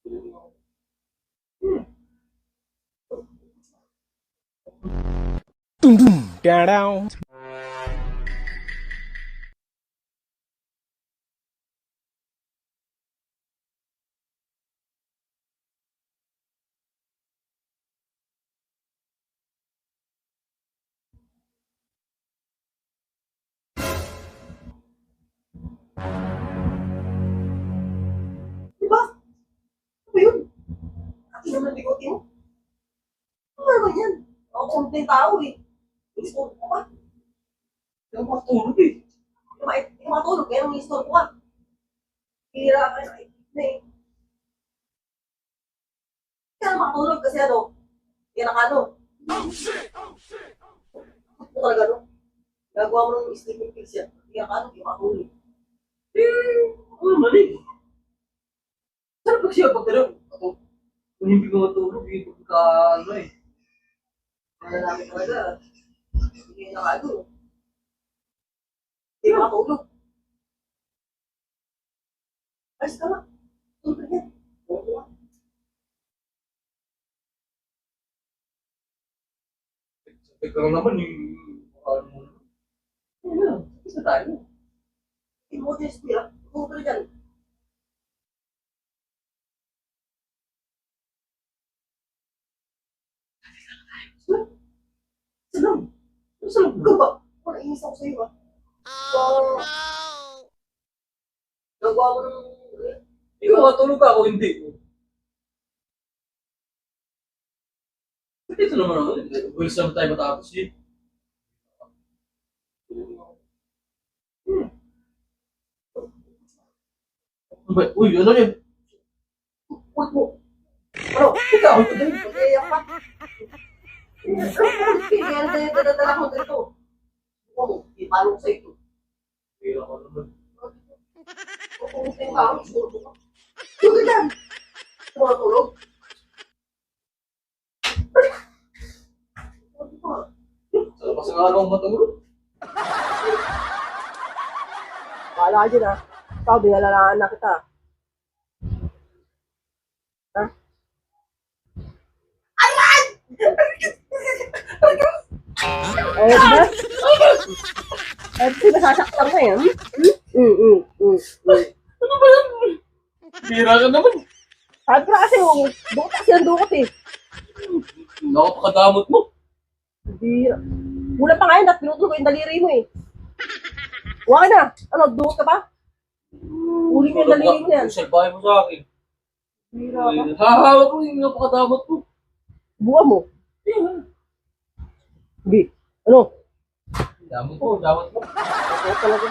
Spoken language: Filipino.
Dum dum down down. Diba? Ano yun? Ati naman bigote mo. Ano naman yan? Ako konting tao eh. Istorbo ko ka. Hindi ako matulog eh. Hindi ko matulog kaya nang istorbo ka. Hira ka na eh. Kaya na makatulog kasi ano, hira ka ano. Ano talaga no? Gagawa mo ng sleeping pills yan. Hira ka ano, hindi makatulog. Ano naman eh. Saan ba siya pag gano'n? Ako, kung hindi ko matulog, hindi ko ka ano eh. Malalaki talaga. Hindi na ano. Hindi makatulog. Ayos ka na. Tulog yan. Oo ka. Ikaw naman yung ano mo. Ano na? Isa tayo. Modest niya. Tulog ka dyan. Salam. Salam ka ba? Wala inis ako sa'yo ah. Oh, nagawa mo ng... Ikaw matulog ka ako hindi. Ito naman ako. Bulis naman tayo matapos eh. Uy, ano yun? Wait mo. Ano? Ikaw? Mag-iiyak ka? Kaya nadadala ko dito. Ako mo, ipalo ko sa ito. Hira ka naman. Kung tingin ka ako, siguro ko. Tulog ka dyan. Tulog. Sa labas ng araw ang matulog. Bahala ka dyan ah. Ikaw, binalanaan na kita. Ha? Eh, diba? Eh, sinasasaktan ka yan? Ano ba yan? Hira ka naman. Sabi ko na kasi yung dukot kasi ang dukot eh. Nakapakadamot mo. Hindi. Wala pa nga yun at pinutulog ko yung daliri mo eh. Huwag ka na. Ano, dukot ka ba? Uli ko yung daliri mo yan. Salbahe mo sa akin. Hira ka. Hahawak mo yung napakadamot mo. Buwa mo. Hindi. Ano? Damot mo, damot mo. Ako talaga.